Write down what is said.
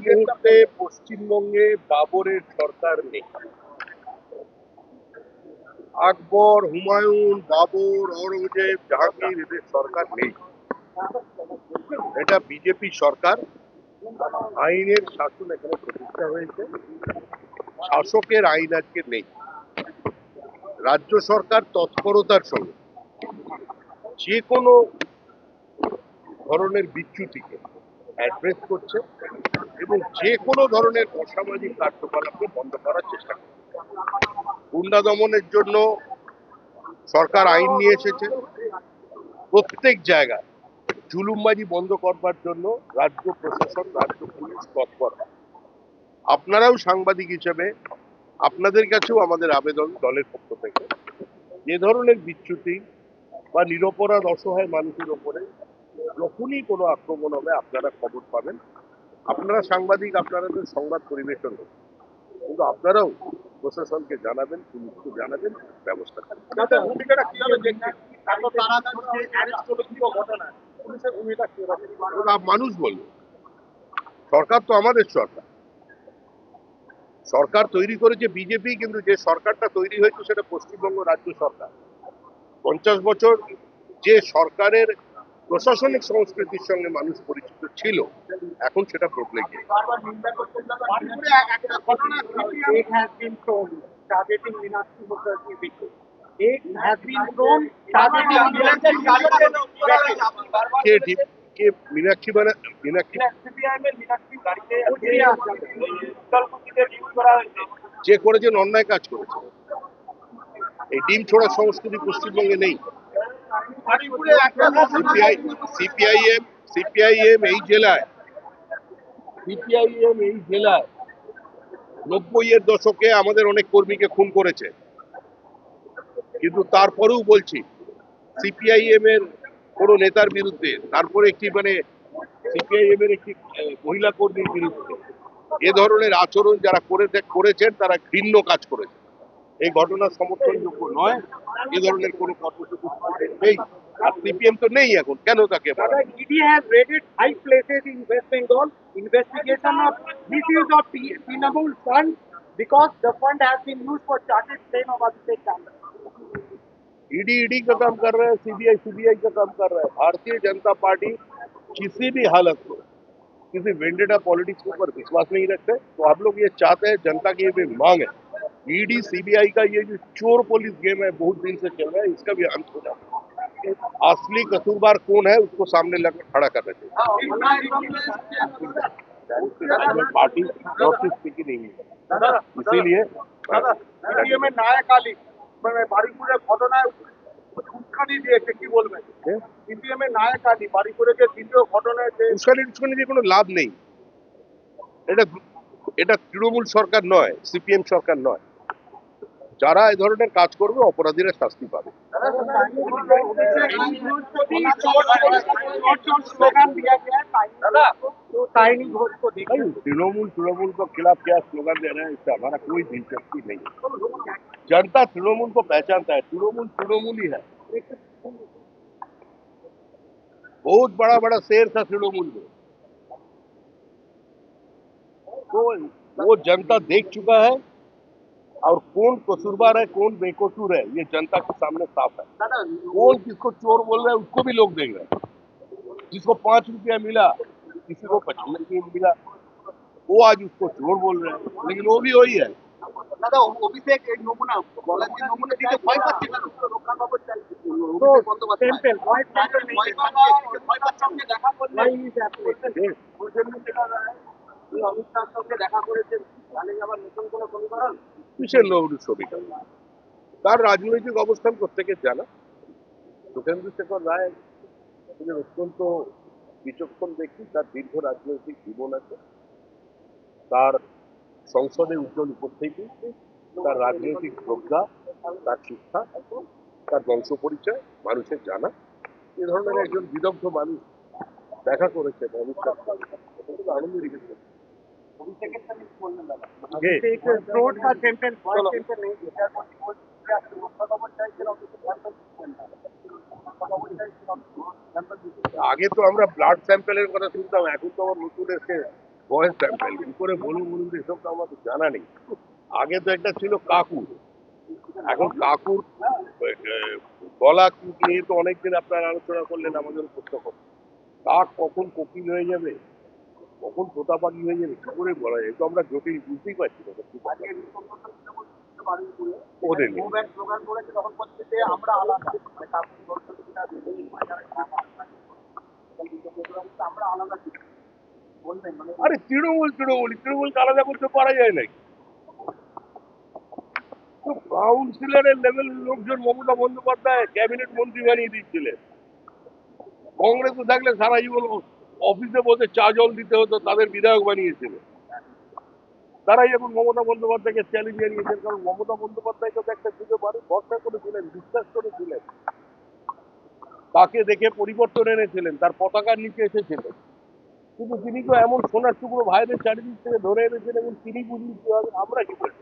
মুহূর্তে পশ্চিমবঙ্গে বাবরের সরকার নেই। আকবর, হুমায়ুন, বাবর, অরঙ্গজেব, জাহাঙ্গীর এদের সরকার নেই। এটা বিজেপি সরকার। আইনের শাসন এখানে প্রতিষ্ঠা হয়েছে। শাসকের আইন আজকে নেই। রাজ্য সরকার তৎপরতার সঙ্গে যে কোনো ধরনের বিচ্যুতিকে অ্যাড্রেস করছে এবং যে কোনো ধরনের অসামাজিক কার্যকলাপকে বন্ধ করার চেষ্টা করছে। গুন্ডা দমনের জন্য সরকার আইন নিয়ে এসেছে। প্রত্যেক জায়গায় জুলুমবাজি বন্ধ করবার জন্য রাজ্য প্রশাসন, রাজ্য পুলিশ তৎপর। আপনারাও সাংবাদিক হিসেবে আপনাদের কাছেও আমাদের আবেদন দলের পক্ষ থেকে, যে ধরনের বিচ্যুতি বা নিরপরাধ অসহায় মানুষের উপরে যখনই কোনো আক্রমণ হবে আপনারা খবর পাবেন। আপনারা সাংবাদিক, আপনাদের সংবাদ পরিবেশন করবেন, কিন্তু আপনারাও প্রশাসনকে জানাবেন, পুলিশকে জানাবেন, ব্যবস্থা করবেন। মানুষ বলবে, সরকার তো আমাদের সরকার। সরকার তৈরি করেছে বিজেপি, কিন্তু যে সরকারটা তৈরি হয়েছে সেটা পশ্চিমবঙ্গ রাজ্য সরকার। 50 বছর যে সরকারের প্রশাসনিক সংস্কৃতির সঙ্গে মানুষ পরিচিত ছিল, এখন সেটা বদলে গিয়েছে। মীনাক্ষী মানে মীনাক্ষী যে করেছেন অন্যায় কাজ করেছে। এই ডিম ছোড়ার সংস্কৃতি পশ্চিমবঙ্গে নেই। সিপিআইএম এই জেলায় 90-এর দশকে আমাদের অনেক কর্মীকে খুন করেছে, কিন্তু তারপরেও বলছি সিপিআইএম এর কোন নেতার বিরুদ্ধে, তারপরে একটি সিপিআইএম এর একটি মহিলা কর্মীর বিরুদ্ধে এ ধরনের আচরণ যারা করেছেন তারা ঘৃণ্য কাজ করেছে। এই ঘটনা সমর্থনযোগ্য নয়। এ ধরনের কোন কর্মসূচি নেই, আর সিপিএম তো নেই এখন, কেন তাকে ED has raided 5 places in West Bengal. Investigation of misuse of Trinamool fund because the fund has been used for chartered plane of Abhishek Chandra. ED का काम कर रहा है, सीबीआई का काम कर रहा है। भारतीय जनता पार्टी किसी भी हालत में किसी वेंडेटा पॉलिटिक्स के ऊपर विश्वास नहीं रखते। तो आप लोग ये चाहते हैं, जनता की ये भी मांग है, ईडी सीबीआई का ये जो चोर पुलिस गेम है बहुत दिन से चल रहा है, इसका भी अंत हो जाए। असली कसूरवार कौन है उसको सामने लगा खड़ा करना चाहिए। पार्टी स्थिति नहीं है, इसीलिए नायक आली বাড়িপুরের ঘটনায় উস্কানি দিয়েছে, কি বলবেন? সিপিএম এর নায়ক আলী বাড়িপুরে যে দ্বিতীয় ঘটনায় উস্কানি দিয়ে কোনো লাভ নেই। এটা তৃণমূল সরকার নয়, সিপিএম সরকার নয়। যারা এই ধরনের কাজ করবে অপরাধীরা শাস্তি পাবে। तृणमूल को खिलाफ क्या स्लोगन दे रहे हैं, इससे हमारा कोई दिलचस्पी नहीं है। जनता तृणमूल को पहचानता है, तृणमूल ही है। बहुत बड़ा बड़ा शेर था तृणमूल में, तो वो जनता देख चुका है, और कौन कसूरवार है कौन बेकसूर है ये जनता के सामने साफ है। कौन किसको चोर बोल रहा है उसको भी लोग देख रहे हैं। जिसको 5 रुपया मिला, किसी को 55 मिला, वो आज उसको चोर बोल रहे हैं, लेकिन वो भी वही है। কিসের নৌরু ছবি, তার রাজনৈতিক অবস্থান প্রত্যেকের জানা। সুখেন্দু শেখর রায় অত্যন্ত বিচক্ষণ ব্যক্তি, তার দীর্ঘ রাজনৈতিক জীবন আছে, তার সংসদে উজ্জ্বল উপস্থিতি, তার রাজনৈতিক প্রজ্ঞা, তার শিক্ষা, তার বংশ পরিচয় মানুষের জানা। এ ধরনের একজন বিদগ্ধ মানুষ দেখা করেছে আনন্দ রেখেছে। আগে তো আমরা ব্লাড স্যাম্পেলের কথা শুনতাম, এখন তো আবার নতুন এসে ভয়েস স্যাম্পেল কি করে বলুন তো, এসব তো আমাদের জানা নেই। আগে তো একটা ছিল কাকুর, এখন কাকুর গলা নিয়ে তো অনেকদিন আপনারা আলোচনা করলেন, আমাদের প্রশ্ন করলেন। কাক কখন কোকিল হয়ে যাবে, কখন তোতা পাখি হয়ে যাবে, কি করে বলা যায়? এ তো আমরা জটিল, বুঝতেই পারছি না কি বলা যায়। ওদের নিয়ে। স্লোগান করেছে তখন বলছে যে আমরা আলাদা মানে কাকুর গল্প যেটা আমরা আলাদা বলবেন মানে আরে তৃণমূলকে আলাদা করতে পারা যায় নাকি? তো কাউন্সিলরের লেভেল লোকজন মমতা বন্দ্যোপাধ্যায় ক্যাবিনেট মন্ত্রী বানিয়ে দিচ্ছিলেন। কংগ্রেসে থাকলে সারা জীবন অফিসে বসে চা জল দিতে হতো, তাদের বিধায়ক বানিয়েছিল। তারাই এখন মমতা বন্দ্যোপাধ্যায়কে চ্যালেঞ্জ জানিয়েছেন, কারণ মমতা বন্দ্যোপাধ্যায়কে তো একটা যুগে মানুষ ভরসা করেছিলেন, বিশ্বাস করেছিলেন, তাকে দেখে পরিবর্তন এনেছিলেন, তার পতাকার নিচে এসেছিলেন। কিন্তু তিনি তো এমন সোনার টুকরো ভাইদের চারিদিক থেকে ধরে এনেছেন এবং তিনি বুঝিয়ে দিতে হবে, আমরা কি করব?